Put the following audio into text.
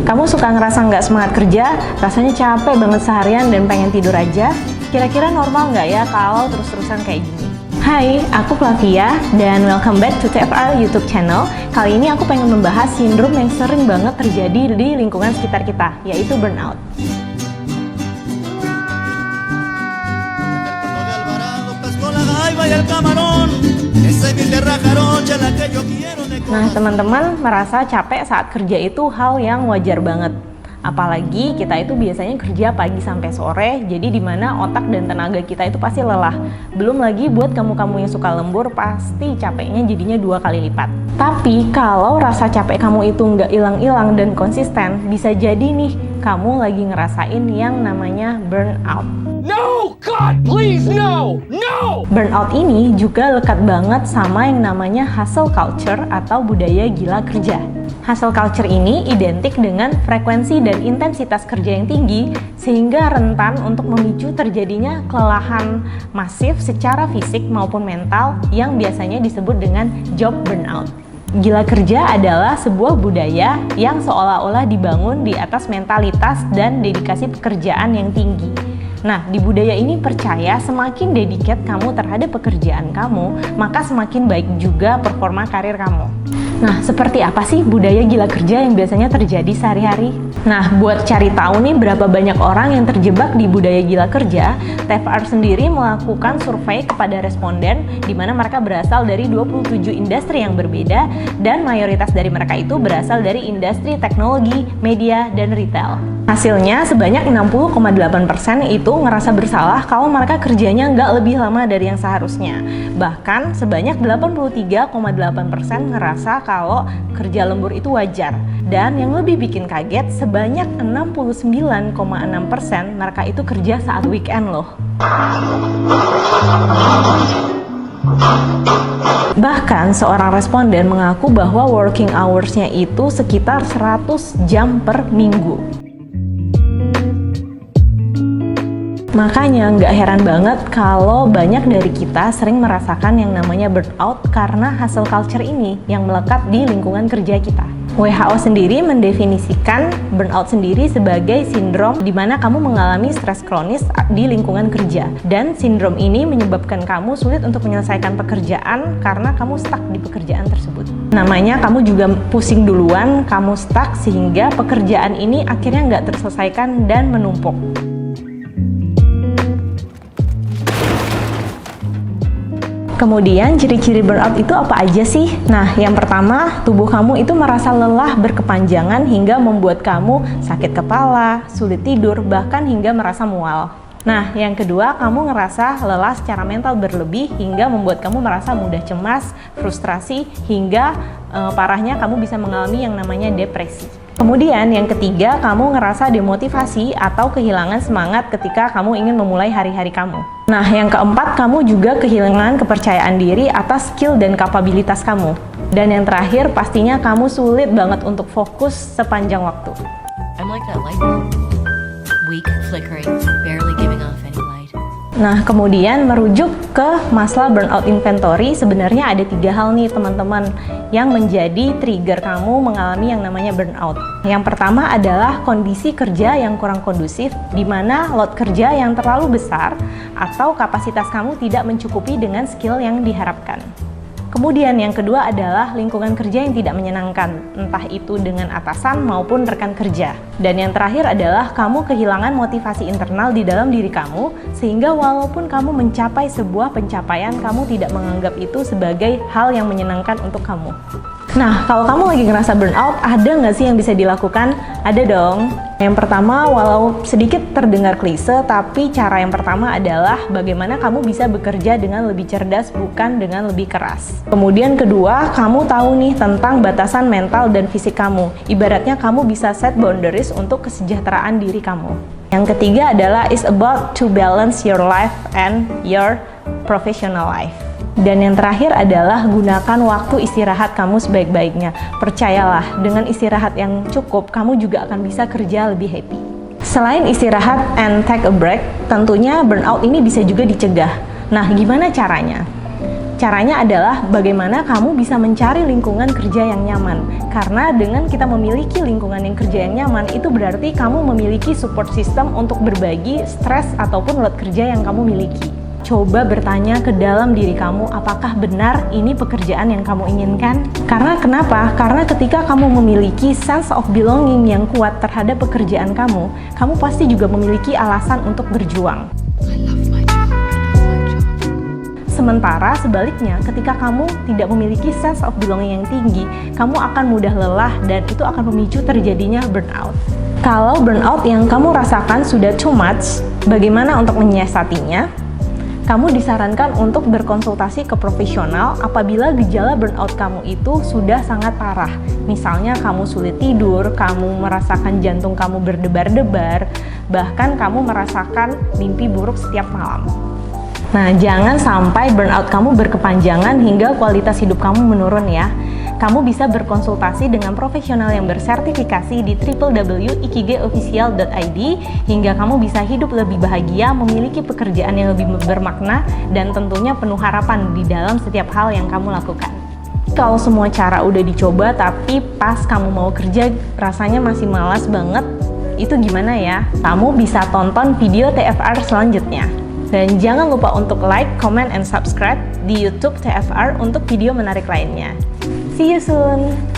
Kamu suka ngerasa nggak semangat kerja, rasanya capek banget seharian dan pengen tidur aja? Kira-kira normal nggak ya kalau terus-terusan kayak gini? Hai, aku Flavia dan welcome back to TFR YouTube channel. Kali ini aku pengen membahas sindrom yang sering banget terjadi di lingkungan sekitar kita, yaitu burnout. Nah, teman-teman merasa capek saat kerja itu hal yang wajar banget. Apalagi kita itu biasanya kerja pagi sampai sore, jadi dimana otak dan tenaga kita itu pasti lelah. Belum lagi buat kamu-kamu yang suka lembur, pasti capeknya jadinya 2 kali lipat. Tapi kalau rasa capek kamu itu nggak hilang-hilang dan konsisten, bisa jadi nih kamu lagi ngerasain yang namanya burnout. No, God, please, no, no! Burnout ini juga lekat banget sama yang namanya hustle culture atau budaya gila kerja. Hustle culture ini identik dengan frekuensi dan intensitas kerja yang tinggi sehingga rentan untuk memicu terjadinya kelelahan masif secara fisik maupun mental yang biasanya disebut dengan job burnout. Gila kerja adalah sebuah budaya yang seolah-olah dibangun di atas mentalitas dan dedikasi pekerjaan yang tinggi. Nah, di budaya ini percaya semakin dedikat kamu terhadap pekerjaan kamu, maka semakin baik juga performa karir kamu. Nah, seperti apa sih budaya gila kerja yang biasanya terjadi sehari-hari? Nah, buat cari tahu nih berapa banyak orang yang terjebak di budaya gila kerja, TFR sendiri melakukan survei kepada responden di mana mereka berasal dari 27 industri yang berbeda dan mayoritas dari mereka itu berasal dari industri teknologi, media, dan retail. Hasilnya sebanyak 60,8% itu ngerasa bersalah kalau mereka kerjanya nggak lebih lama dari yang seharusnya. Bahkan sebanyak 83,8% ngerasa kalau kerja lembur itu wajar. Dan yang lebih bikin kaget, sebanyak 69,6% mereka itu kerja saat weekend loh. Bahkan seorang responden mengaku bahwa working hours-nya itu sekitar 100 jam per minggu. Makanya nggak heran banget kalau banyak dari kita sering merasakan yang namanya burnout karena hustle culture ini yang melekat di lingkungan kerja kita. WHO sendiri mendefinisikan burnout sendiri sebagai sindrom di mana kamu mengalami stres kronis di lingkungan kerja. Dan sindrom ini menyebabkan kamu sulit untuk menyelesaikan pekerjaan karena kamu stuck di pekerjaan tersebut. Namanya kamu juga pusing duluan, kamu stuck sehingga pekerjaan ini akhirnya nggak terselesaikan dan menumpuk. Kemudian ciri-ciri burnout itu apa aja sih? Nah, yang pertama, tubuh kamu itu merasa lelah berkepanjangan hingga membuat kamu sakit kepala, sulit tidur, bahkan hingga merasa mual. Nah, yang kedua, kamu ngerasa lelah secara mental berlebih hingga membuat kamu merasa mudah cemas, frustrasi, hingga parahnya kamu bisa mengalami yang namanya depresi. Kemudian yang ketiga, kamu ngerasa demotivasi atau kehilangan semangat ketika kamu ingin memulai hari-hari kamu. Nah, yang keempat, kamu juga kehilangan kepercayaan diri atas skill dan kapabilitas kamu. Dan yang terakhir, pastinya kamu sulit banget untuk fokus sepanjang waktu. I'm like that light bulb. Weak, flickering, barely giving off any light. Nah, kemudian merujuk ke masalah burnout inventory, sebenarnya ada 3 hal nih teman-teman yang menjadi trigger kamu mengalami yang namanya burnout. Yang pertama adalah kondisi kerja yang kurang kondusif, di mana load kerja yang terlalu besar atau kapasitas kamu tidak mencukupi dengan skill yang diharapkan. Kemudian yang kedua adalah lingkungan kerja yang tidak menyenangkan, entah itu dengan atasan maupun rekan kerja. Dan yang terakhir adalah kamu kehilangan motivasi internal di dalam diri kamu, sehingga walaupun kamu mencapai sebuah pencapaian, kamu tidak menganggap itu sebagai hal yang menyenangkan untuk kamu. Nah, kalau kamu lagi ngerasa burnout, ada nggak sih yang bisa dilakukan? Ada dong. Yang pertama, walau sedikit terdengar klise, tapi cara yang pertama adalah bagaimana kamu bisa bekerja dengan lebih cerdas, bukan dengan lebih keras. Kemudian kedua, kamu tahu nih tentang batasan mental dan fisik kamu. Ibaratnya kamu bisa set boundaries untuk kesejahteraan diri kamu. Yang ketiga adalah it's about to balance your life and your professional life. Dan yang terakhir adalah gunakan waktu istirahat kamu sebaik-baiknya. Percayalah, dengan istirahat yang cukup, kamu juga akan bisa kerja lebih happy. Selain istirahat and take a break, tentunya burnout ini bisa juga dicegah. Nah, gimana caranya? Caranya adalah bagaimana kamu bisa mencari lingkungan kerja yang nyaman. Karena dengan kita memiliki lingkungan yang kerja yang nyaman, itu berarti kamu memiliki support system untuk berbagi stres ataupun load kerja yang kamu miliki. Coba bertanya ke dalam diri kamu, apakah benar ini pekerjaan yang kamu inginkan? Karena kenapa? Karena ketika kamu memiliki sense of belonging yang kuat terhadap pekerjaan kamu pasti juga memiliki alasan untuk berjuang. Sementara sebaliknya, ketika kamu tidak memiliki sense of belonging yang tinggi, kamu akan mudah lelah dan itu akan memicu terjadinya burnout. Kalau burnout yang kamu rasakan sudah too much, bagaimana untuk menyiasatinya? Kamu disarankan untuk berkonsultasi ke profesional apabila gejala burnout kamu itu sudah sangat parah. Misalnya kamu sulit tidur, kamu merasakan jantung kamu berdebar-debar, bahkan kamu merasakan mimpi buruk setiap malam. Nah, jangan sampai burnout kamu berkepanjangan hingga kualitas hidup kamu menurun ya. Kamu bisa berkonsultasi dengan profesional yang bersertifikasi di www.ikigeofficial.id hingga kamu bisa hidup lebih bahagia, memiliki pekerjaan yang lebih bermakna, dan tentunya penuh harapan di dalam setiap hal yang kamu lakukan. Kalau semua cara udah dicoba tapi pas kamu mau kerja rasanya masih malas banget, itu gimana ya? Kamu bisa tonton video TFR selanjutnya. Dan jangan lupa untuk like, comment, and subscribe di YouTube TFR untuk video menarik lainnya. See you soon!